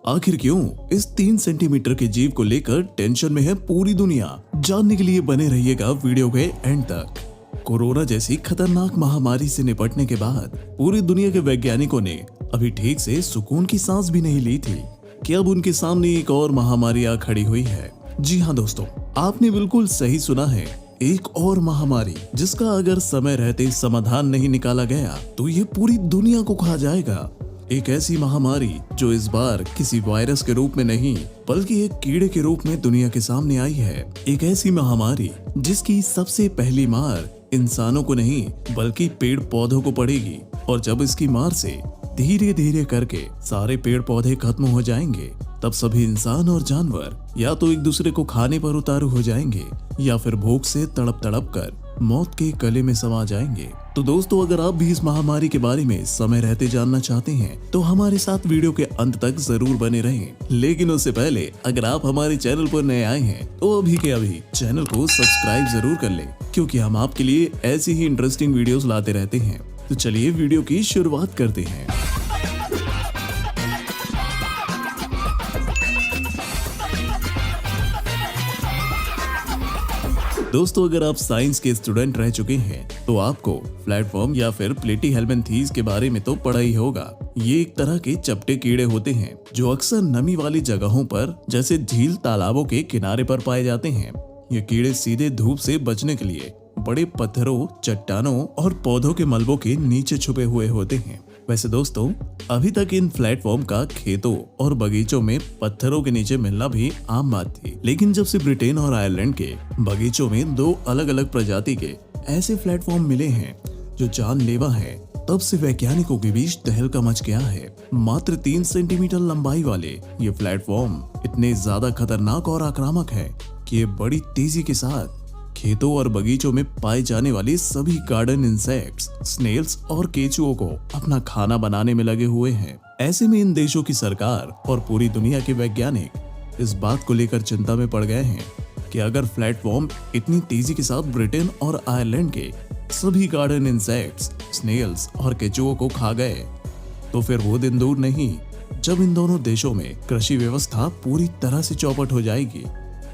आखिर क्यों इस 3 सेंटीमीटर के जीव को लेकर टेंशन में है पूरी दुनिया। जानने के लिए बने रहिएगा वीडियो के एंड तक। कोरोना जैसी खतरनाक महामारी से निपटने के बाद पूरी दुनिया के वैज्ञानिकों ने अभी ठीक से सुकून की सांस भी नहीं ली थी कि अब उनके सामने एक और महामारी आ खड़ी हुई है। जी हाँ दोस्तों, आपने बिल्कुल सही सुना है, एक और महामारी जिसका अगर समय रहते समाधान नहीं निकाला गया तो ये पूरी दुनिया को खा जाएगा। एक ऐसी महामारी जो इस बार किसी वायरस के रूप में नहीं बल्कि एक कीड़े के रूप में दुनिया के सामने आई है। एक ऐसी महामारी जिसकी सबसे पहली मार इंसानों को नहीं बल्कि पेड़ पौधों को पड़ेगी, और जब इसकी मार से धीरे धीरे करके सारे पेड़ पौधे खत्म हो जाएंगे तब सभी इंसान और जानवर या तो एक दूसरे को खाने पर उतारू हो जाएंगे या फिर भूख से तड़प तड़प कर मौत के गले में समा जाएंगे। तो दोस्तों, अगर आप भी इस महामारी के बारे में समय रहते जानना चाहते हैं तो हमारे साथ वीडियो के अंत तक जरूर बने रहें। लेकिन उससे पहले अगर आप हमारे चैनल पर नए आए हैं तो अभी के अभी चैनल को सब्सक्राइब जरूर कर लें, क्योंकि हम आपके लिए ऐसी ही इंटरेस्टिंग वीडियोस लाते रहते हैं। तो चलिए वीडियो की शुरुआत करते हैं। दोस्तों, अगर आप साइंस के स्टूडेंट रह चुके हैं तो आपको प्लेटफॉर्म या फिर प्लेटीहेल्मिन्थेस के बारे में तो पढ़ा ही होगा। ये एक तरह के चपटे कीड़े होते हैं जो अक्सर नमी वाली जगहों पर जैसे झील तालाबों के किनारे पर पाए जाते हैं। ये कीड़े सीधे धूप से बचने के लिए बड़े पत्थरों, चट्टानों और पौधों के मलबों के नीचे छुपे हुए होते हैं। वैसे दोस्तों, अभी तक इन प्लेटफॉर्म का खेतों और बगीचों में पत्थरों के नीचे मिलना भी आम बात थी, लेकिन जब से ब्रिटेन और आयरलैंड के बगीचों में 2 अलग अलग प्रजाति के ऐसे प्लेटफॉर्म मिले हैं जो जानलेवा हैं, तब से वैज्ञानिकों के बीच तहलका मच गया है। मात्र 3 सेंटीमीटर लंबाई वाले ये प्लेटफॉर्म इतने ज्यादा खतरनाक और आक्रामक है कि ये बड़ी तेजी के साथ खेतों और बगीचों में पाए जाने वाले सभी गार्डन इंसेक्ट्स, स्नेल्स और केचुओं को अपना खाना बनाने में लगे हुए हैं। ऐसे में इन देशों की सरकार और पूरी दुनिया के वैज्ञानिक इस बात को लेकर चिंता में पड़ गए हैं कि अगर प्लेटफॉर्म इतनी तेजी के साथ ब्रिटेन और आयरलैंड के सभी गार्डन इंसेक्ट्स, स्नेल्स और केचुओं को खा गए तो फिर वो दिन दूर नहीं जब इन दोनों देशों में कृषि व्यवस्था पूरी तरह से चौपट हो जाएगी।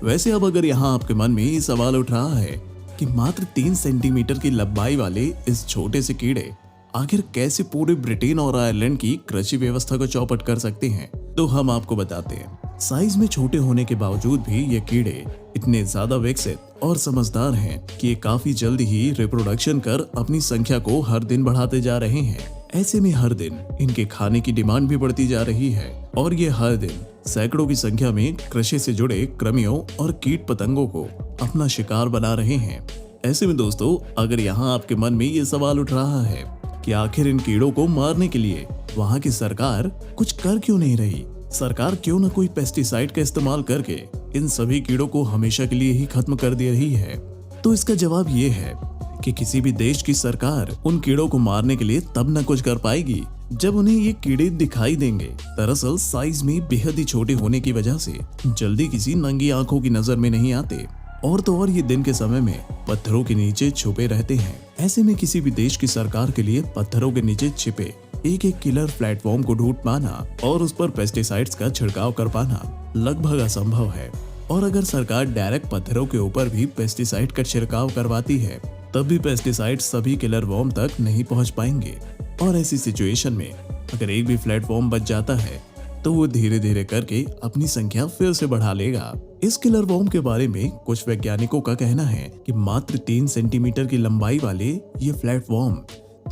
वैसे अब अगर यहाँ आपके मन में ये सवाल उठ रहा है कि मात्र 3 सेंटीमीटर की लंबाई वाले इस छोटे से कीड़े आखिर कैसे पूरे ब्रिटेन और आयरलैंड की कृषि व्यवस्था को चौपट कर सकते हैं, तो हम आपको बताते हैं। साइज में छोटे होने के बावजूद भी ये कीड़े इतने ज्यादा विकसित और समझदार हैं कि ये काफी जल्दी ही रिप्रोडक्शन कर अपनी संख्या को हर दिन बढ़ाते जा रहे हैं। ऐसे में हर दिन इनके खाने की डिमांड भी बढ़ती जा रही है और ये हर दिन सैकड़ों की संख्या में कृषि से जुड़े कृमियों और कीट पतंगों को अपना शिकार बना रहे हैं। ऐसे में दोस्तों, अगर यहाँ आपके मन में ये सवाल उठ रहा है कि आखिर इन कीड़ों को मारने के लिए वहाँ की सरकार कुछ कर क्यों नहीं रही, सरकार क्यों न कोई पेस्टिसाइड का इस्तेमाल करके इन सभी कीड़ों को हमेशा के लिए ही खत्म कर दे रही है, तो इसका जवाब ये है कि किसी भी देश की सरकार उन कीड़ों को मारने के लिए तब न कुछ कर पाएगी जब उन्हें ये कीड़े दिखाई देंगे। दरअसल साइज में बेहद ही छोटे होने की वजह से जल्दी किसी नंगी आंखों की नजर में नहीं आते, और तो और ये दिन के समय में पत्थरों के नीचे छुपे रहते हैं। ऐसे में किसी भी देश की सरकार के लिए पत्थरों के नीचे छिपे एक किलर प्लेटफॉर्म को ढूंढ पाना और उस पर पेस्टिसाइड्स का छिड़काव कर पाना लगभग असंभव है। और अगर सरकार डायरेक्ट पत्थरों के ऊपर भी पेस्टिसाइड का छिड़काव करवाती है तब भी पेस्टिसाइड सभी किलर वर्म तक नहीं पहुंच पाएंगे। और ऐसी सिचुएशन में अगर एक भी प्लेटफॉर्म बच जाता है तो वो धीरे धीरे करके अपनी संख्या फिर से बढ़ा लेगा। इस किलर वर्म के बारे में कुछ वैज्ञानिकों का कहना है कि मात्र 3 सेंटीमीटर की लंबाई वाले ये प्लेटफॉर्म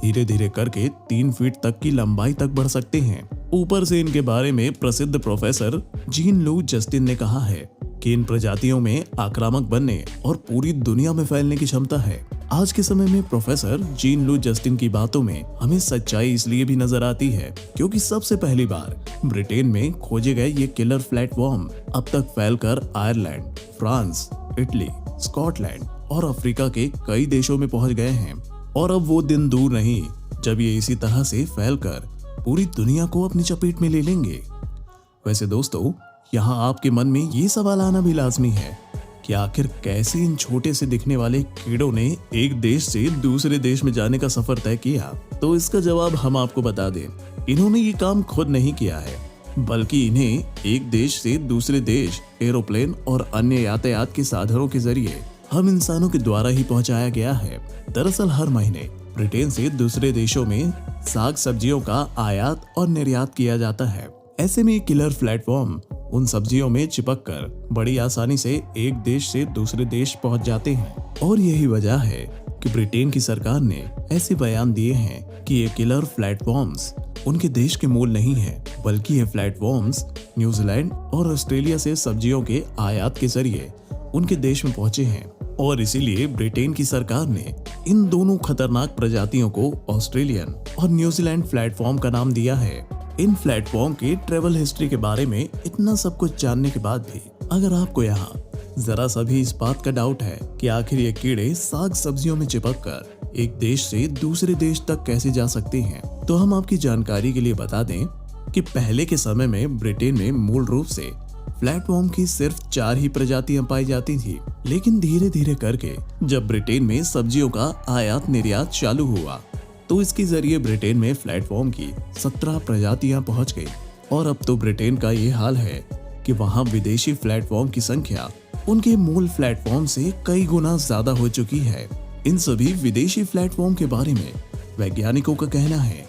धीरे धीरे करके 3 फीट तक की लंबाई तक बढ़ सकते हैं। ऊपर से इनके बारे में प्रसिद्ध प्रोफेसर जीन लू जस्टिन ने कहा है कि इन प्रजातियों में आक्रामक बनने और पूरी दुनिया में फैलने की क्षमता है। आज के समय में प्रोफेसर जीन लू जस्टिन की बातों में हमें सच्चाई इसलिए भी नजर आती है क्योंकि सबसे पहली बार ब्रिटेन में खोजे गए ये किलर प्लेटफॉर्म अब तक फैलकर आयरलैंड, फ्रांस, इटली, स्कॉटलैंड और अफ्रीका के कई देशों में पहुंच गए हैं। और अब वो दिन दूर नहीं जब ये इसी तरह से फैलकर पूरी दुनिया को अपनी चपेट में ले लेंगे। वैसे दोस्तों, यहाँ आपके मन में ये सवाल आना भी लाजमी है कि आखिर कैसे इन छोटे से दिखने वाले कीड़ों ने एक देश से दूसरे देश में जाने का सफर तय किया। तो इसका जवाब हम आपको बता दें, इन्होंने ये काम खुद नहीं किया है बल्कि इन्हें एक देश से दूसरे देश एरोप्लेन और अन्य यातायात के साधनों के जरिए हम इंसानों के द्वारा ही पहुंचाया गया है। दरअसल हर महीने ब्रिटेन से दूसरे देशों में साग सब्जियों का आयात और निर्यात किया जाता है। ऐसे में किलर प्लेटफॉर्म उन सब्जियों में चिपक कर बड़ी आसानी से एक देश से दूसरे देश पहुंच जाते हैं। और यही वजह है कि ब्रिटेन की सरकार ने ऐसे बयान दिए हैं कि ये किलर प्लेटफॉर्म्स उनके देश के मूल नहीं है, बल्कि ये प्लेटफॉर्म्स न्यूजीलैंड और ऑस्ट्रेलिया से सब्जियों के आयात के जरिए उनके देश में पहुंचे हैं। और इसीलिए ब्रिटेन की सरकार ने इन दोनों खतरनाक प्रजातियों को ऑस्ट्रेलियन और न्यूजीलैंड प्लेटफॉर्म का नाम दिया है। इन प्लेटफॉर्म के ट्रेवल हिस्ट्री के बारे में इतना सब कुछ जानने के बाद भी अगर आपको यहाँ जरा सा भी इस बात का डाउट है कि आखिर ये कीड़े साग सब्जियों में चिपक कर एक देश से दूसरे देश तक कैसे जा सकते हैं, तो हम आपकी जानकारी के लिए बता दें कि पहले के समय में ब्रिटेन में मूल रूप से प्लेटफॉर्म की सिर्फ 4 ही प्रजातियां पाई जाती थी। लेकिन धीरे धीरे करके जब ब्रिटेन में सब्जियों का आयात निर्यात चालू हुआ तो इसके जरिए ब्रिटेन में प्लेटफॉर्म की 17 प्रजातियां पहुंच गई। और अब तो ब्रिटेन का ये हाल है कि वहां विदेशी प्लेटफॉर्म की संख्या उनके मूल प्लेटफॉर्म से कई गुना ज्यादा हो चुकी है। इन सभी विदेशी प्लेटफॉर्म के बारे में वैज्ञानिकों का कहना है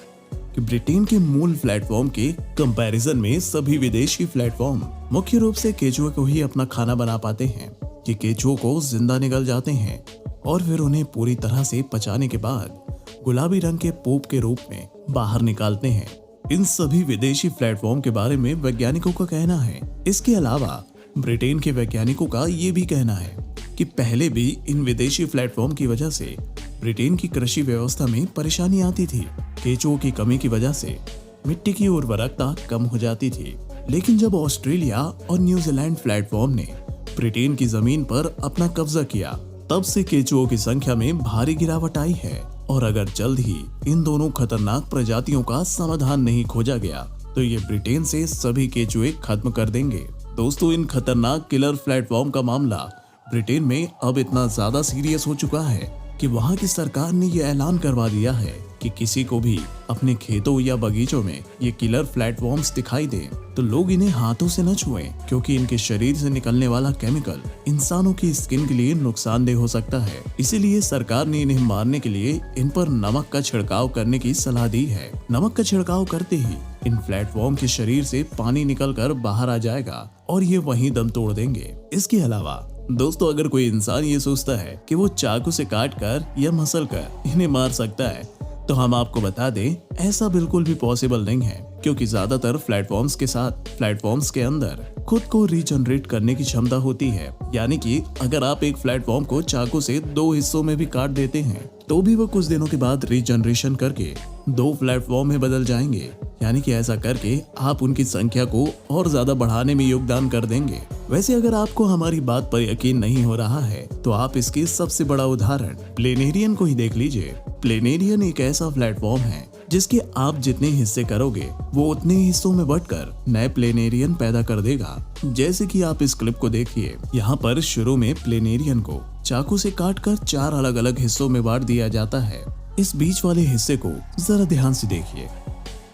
कि ब्रिटेन के मूल प्लेटफॉर्म के कंपैरिजन में सभी विदेशी प्लेटफॉर्म मुख्य रूप से केचुए को ही अपना खाना बना पाते हैं कि केचुओं को जिंदा निगल जाते हैं और फिर उन्हें पूरी तरह से पचाने के बाद गुलाबी रंग के पोप के रूप में बाहर निकालते हैं। इन सभी विदेशी प्लेटफॉर्म के बारे में वैज्ञानिकों का कहना है। इसके अलावा ब्रिटेन के वैज्ञानिकों का ये भी कहना है कि पहले भी इन विदेशी प्लेटफॉर्म की वजह से ब्रिटेन की कृषि व्यवस्था में परेशानी आती थी। केचुओं की कमी की वजह से मिट्टी की उर्वरकता कम हो जाती थी। लेकिन जब ऑस्ट्रेलिया और न्यूजीलैंड प्लेटफॉर्म ने ब्रिटेन की जमीन पर अपना कब्जा किया, तब से केचुओं की संख्या में भारी गिरावट आई है। और अगर जल्द ही इन दोनों खतरनाक प्रजातियों का समाधान नहीं खोजा गया तो ये ब्रिटेन से सभी केचुए खत्म कर देंगे। दोस्तों, इन खतरनाक किलर प्लेटफॉर्म का मामला ब्रिटेन में अब इतना ज्यादा सीरियस हो चुका है कि वहां की सरकार ने यह ऐलान करवा दिया है कि किसी को भी अपने खेतों या बगीचों में ये किलर प्लेटफॉर्म्स दिखाई दे तो लोग इन्हें हाथों से न छुएं, क्योंकि इनके शरीर से निकलने वाला केमिकल इंसानों की स्किन के लिए नुकसानदेह हो सकता है। इसीलिए सरकार ने इन्हें मारने के लिए इन पर नमक का छिड़काव करने की सलाह दी है। नमक का छिड़काव करते ही इन प्लेटफॉर्म के शरीर से पानी निकलकर बाहर आ जाएगा और ये वहीं दम तोड़ देंगे। इसके अलावा दोस्तों, अगर कोई इंसान ये सोचता है कि वो चाकू से काट कर या मसल कर इन्हें मार सकता है, तो हम आपको बता दें ऐसा बिल्कुल भी पॉसिबल नहीं है, क्योंकि ज्यादातर प्लेटफॉर्म्स के अंदर खुद को रीजनरेट करने की क्षमता होती है। यानी कि अगर आप एक प्लेटफॉर्म को चाकू से 2 हिस्सों में भी काट देते हैं तो भी वो कुछ दिनों के बाद रीजनरेशन करके 2 प्लेटफॉर्म में बदल जाएंगे। यानी कि ऐसा करके आप उनकी संख्या को और ज्यादा बढ़ाने में योगदान कर देंगे। वैसे अगर आपको हमारी बात पर यकीन नहीं हो रहा है तो आप इसके सबसे बड़ा उदाहरण प्लेनेरियन को ही देख लीजिए। प्लेनेरियन एक ऐसा प्लेटफॉर्म है जिसके आप जितने हिस्से करोगे वो उतने हिस्सों में बंटकर नए प्लेनेरियन पैदा कर देगा। जैसे कि आप इस क्लिप को देखिए, यहाँ पर शुरू में प्लेनेरियन को चाकू से काटकर 4 अलग अलग हिस्सों में बांट दिया जाता है। इस बीच वाले हिस्से को जरा ध्यान से देखिए।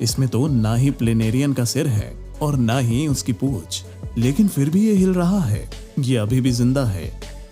इसमें तो ना ही प्लेनेरियन का सिर है और ना ही उसकी पूंछ, लेकिन फिर भी ये हिल रहा है। ये अभी भी जिंदा है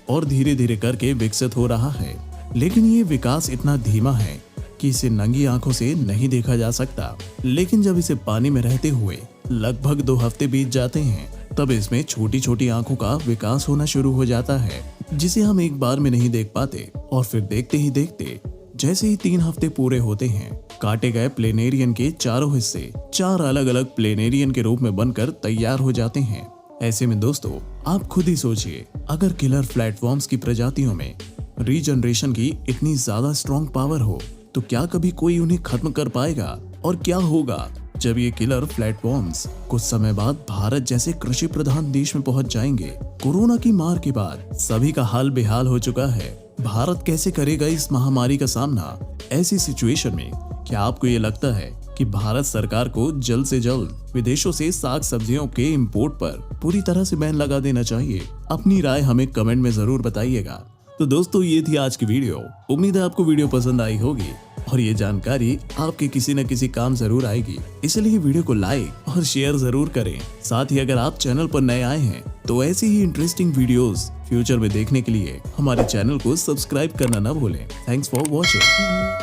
और धीरे धीरे करके विकसित हो रहा है। लेकिन ये विकास इतना धीमा है कि इसे नंगी आंखों से नहीं देखा जा सकता। लेकिन जब इसे पानी में रहते हुए लगभग 2 हफ्ते बीत जाते हैं, तब इसमें छोटी छोटी आंखों का विकास होना शुरू हो जाता है, जिसे हम एक बार में नहीं देख पाते। और फिर देखते ही देखते जैसे ही 3 हफ्ते पूरे होते हैं, काटे गए प्लेनेरियन के चारों हिस्से 4 अलग अलग प्लेनेरियन के रूप में बनकर तैयार हो जाते हैं। ऐसे में दोस्तों, आप खुद ही सोचिए, अगर किलर प्लेटफॉर्म्स की प्रजातियों में रीजनरेशन की इतनी ज्यादा स्ट्रॉन्ग पावर हो तो क्या कभी कोई उन्हें खत्म कर पाएगा? और क्या होगा जब ये किलर प्लेटफॉर्म्स कुछ समय बाद भारत जैसे कृषि प्रधान देश में पहुंच जाएंगे? कोरोना की मार के बाद सभी का हाल बेहाल हो चुका है। भारत कैसे करेगा इस महामारी का सामना? ऐसी सिचुएशन में क्या आपको ये लगता है कि भारत सरकार को जल्द से जल्द विदेशों से साग सब्जियों के इंपोर्ट पर पूरी तरह से बैन लगा देना चाहिए? अपनी राय हमें कमेंट में जरूर बताइएगा। तो दोस्तों ये थी आज की वीडियो। उम्मीद है आपको वीडियो पसंद आई होगी और ये जानकारी आपके किसी न किसी काम जरूर आएगी, इसलिए वीडियो को लाइक और शेयर जरूर करें। साथ ही अगर आप चैनल पर नए आए हैं तो ऐसी ही इंटरेस्टिंग वीडियोस फ्यूचर में देखने के लिए हमारे चैनल को सब्सक्राइब करना न भूलें। Thanks for watching.